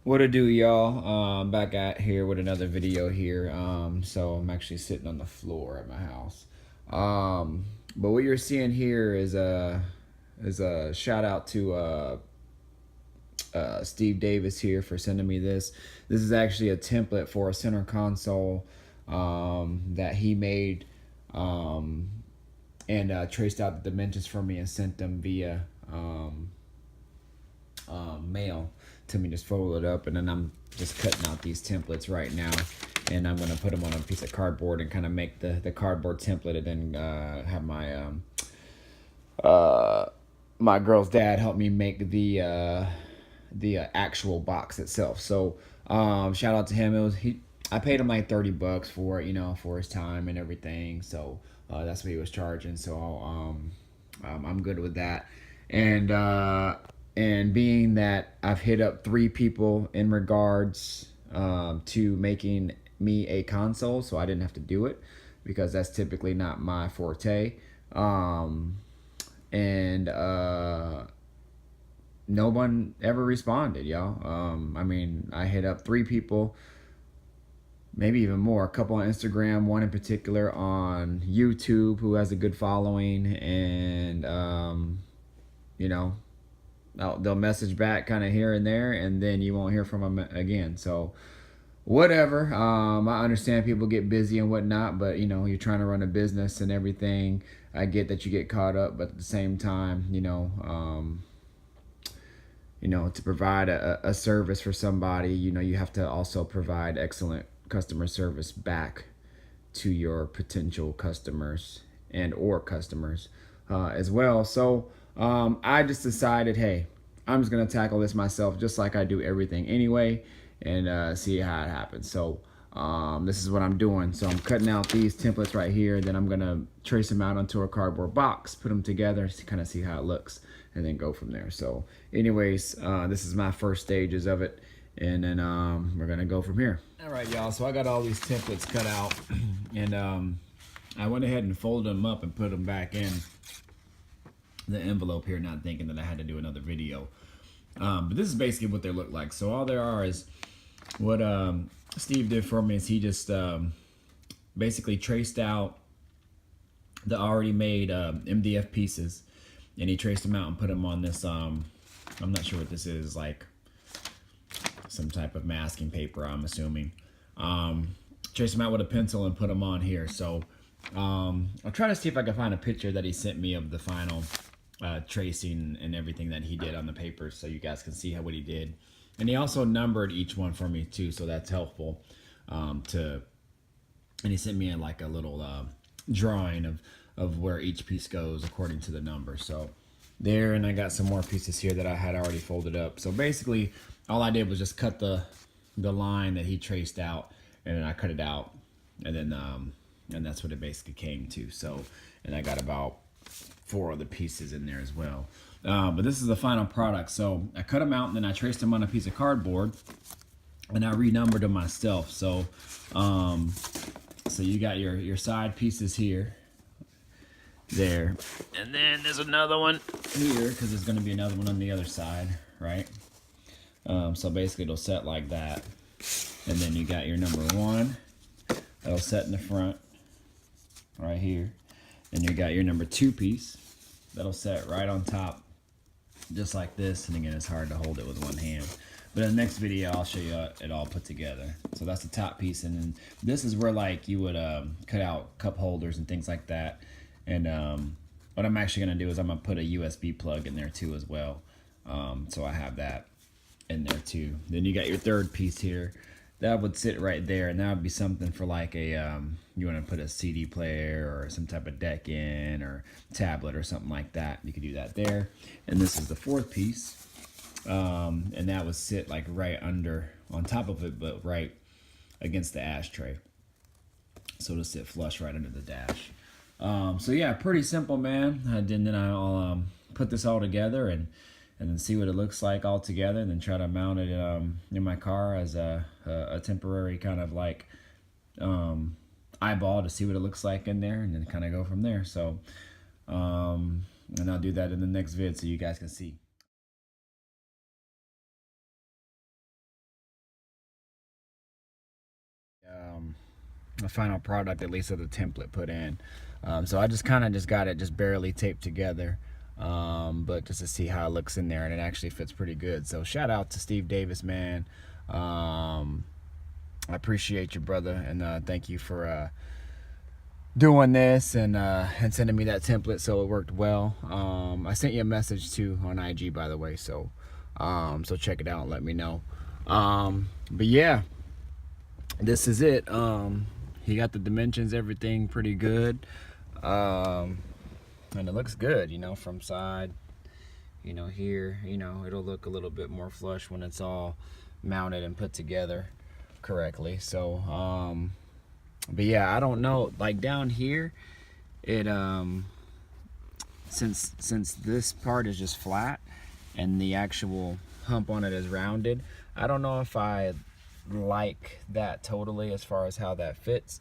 What it do, y'all? Back at here with another video here. So I'm actually sitting on the floor at my house. But what you're seeing here is a shout out to Steve Davis here for sending me this. This is actually a template for a center console that he made and traced out the dimensions for me and sent them via mail to me. Just fold it up, and then I'm just cutting out these templates right now, and I'm gonna put them on a piece of cardboard and kind of make the cardboard template, and then have uh, my girl's dad help me make the actual box itself. So shout out to him. I paid him like $30 for it, for his time and everything. So that's what he was charging. So I'm good with that. And and being that I've hit up 3 people in regards to making me a console, so I didn't have to do it because that's typically not my forte. And no one ever responded, y'all. I mean, I hit up 3 people, maybe even more. A couple on Instagram, one in particular on YouTube who has a good following, and you know, they'll message back kind of here and there, and then you won't hear from them again. So whatever. I understand people get busy and whatnot, but you're trying to run a business and everything. I get that you get caught up, but at the same time, to provide a service for somebody, you have to also provide excellent customer service back to your potential customers and or customers as well. So I just decided, hey, I'm just gonna tackle this myself, just like I do everything anyway, and see how it happens. So this is what I'm doing. So I'm cutting out these templates right here. Then I'm gonna trace them out onto a cardboard box, put them together to kind of see how it looks, and then go from there. So anyways, this is my first stages of it, and then we're gonna go from here. All right, y'all. So I got all these templates cut out, and I went ahead and folded them up and put them back in the envelope here, not thinking that I had to do another video. But this is basically what they look like. So all there are is what Steve did for me is he just basically traced out the already made MDF pieces, and he traced them out and put them on this I'm not sure what this is, like some type of masking paper, I'm assuming. Traced them out with a pencil and put them on here. So I'll try to see if I can find a picture that he sent me of the final tracing and everything that he did on the paper, so you guys can see what he did. And he also numbered each one for me too, so that's helpful. And he sent me like a little drawing of where each piece goes according to the number. So there, and I got some more pieces here that I had already folded up. So basically, all I did was just cut the line that he traced out, and then I cut it out, and then and that's what it basically came to. So, and I got about 4 other pieces in there as well. But this is the final product. So I cut them out, and then I traced them on a piece of cardboard, and I renumbered them myself. So so you got your side pieces here, there, and then there's another one here, because there's going to be another one on the other side, right? So basically it'll set like that, and then you got your number 1 that'll set in the front right here, and you got your number 2 piece that'll set right on top, just like this. And again, it's hard to hold it with one hand, but in the next video I'll show you it all put together. So that's the top piece, and then this is where like you would cut out cup holders and things like that. And what I'm actually gonna do is I'm gonna put a USB plug in there too as well. So I have that in there too. Then you got your 3rd piece here that would sit right there, and that would be something for like a you want to put a CD player or some type of deck in, or tablet or something like that. You could do that there. And this is the 4th piece, and that would sit like right under on top of it, but right against the ashtray, so it'll sit flush right under the dash. So yeah, pretty simple, man. Then I'll put this all together and then see what it looks like all together, and then try to mount it in my car as a temporary kind of like eyeball to see what it looks like in there, and then kind of go from there. So and I'll do that in the next vid so you guys can see. final product, at least of the template put in. So I just kind of just got it just barely taped together, but just to see how it looks in there, and it actually fits pretty good. So shout out to Steve Davis, man. I appreciate you, brother, and thank you for doing this and sending me that template, so it worked well. I sent you a message too on IG, by the way, so so check it out and let me know. But yeah, this is it. He got the dimensions, everything pretty good, and it looks good, you know, from side, you know, here, you know, it'll look a little bit more flush when it's all mounted and put together correctly. So but yeah, I don't know, like down here, it since this part is just flat and the actual hump on it is rounded, I don't know if I like that totally as far as how that fits.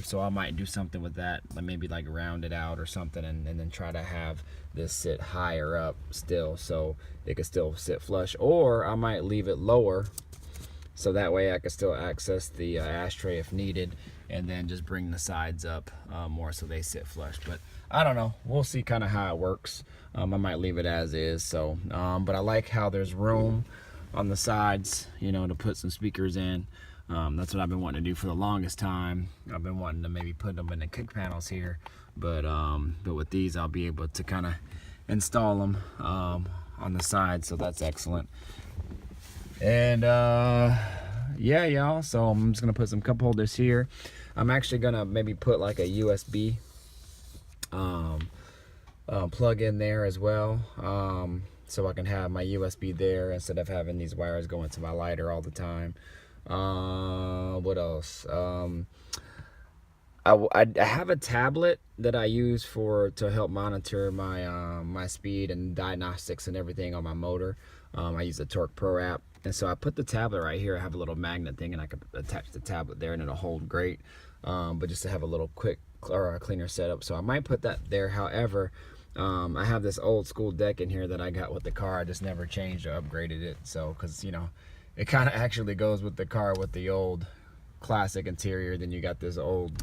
So I might do something with that, like maybe like round it out or something, and then try to have this sit higher up still so it could still sit flush, or I might leave it lower so that way I can still access the ashtray if needed, and then just bring the sides up more so they sit flush. But I don't know, we'll see kind of how it works. I might leave it as is. So but I like how there's room on the sides, you know, to put some speakers in. That's what I've been wanting to do for the longest time. I've been wanting to maybe put them in the kick panels here, but with these I'll be able to kind of install them on the side, so that's excellent. And yeah, y'all, so I'm just gonna put some cup holders here. I'm actually gonna maybe put like a USB plug in there as well, so I can have my USB there instead of having these wires going to my lighter all the time. What else? I have a tablet that I use to help monitor my my speed and diagnostics and everything on my motor. I use the Torque Pro app, and so I put the tablet right here. I have a little magnet thing, and I can attach the tablet there, and it'll hold great. But just to have a little quick or a cleaner setup, so I might put that there. However, I have this old school deck in here that I got with the car. I just never changed or upgraded it, so because you know, it kind of actually goes with the car with the old classic interior. Then you got this old,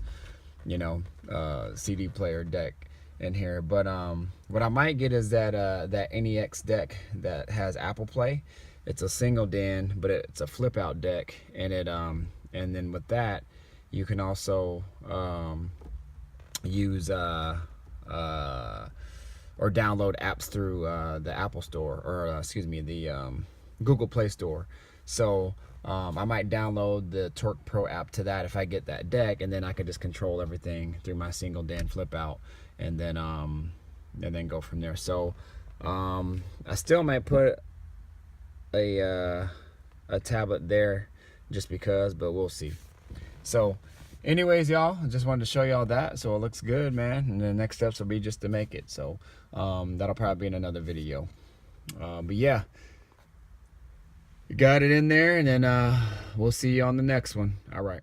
you know, CD player deck in here. But what I might get is that that NEX deck that has Apple Play. It's a single DIN, but it's a flip out deck, and it and then with that you can also use or download apps through the Apple Store, or excuse me, the Google Play Store. So I might download the Torque Pro app to that if I get that deck, and then I could just control everything through my single DIN flip out, and then go from there. So I still might put a tablet there just because, but we'll see. So anyways, y'all, I just wanted to show y'all that. So it looks good, man, and the next steps will be just to make it. So that'll probably be in another video. But yeah, you got it in there, and then we'll see you on the next one. All right.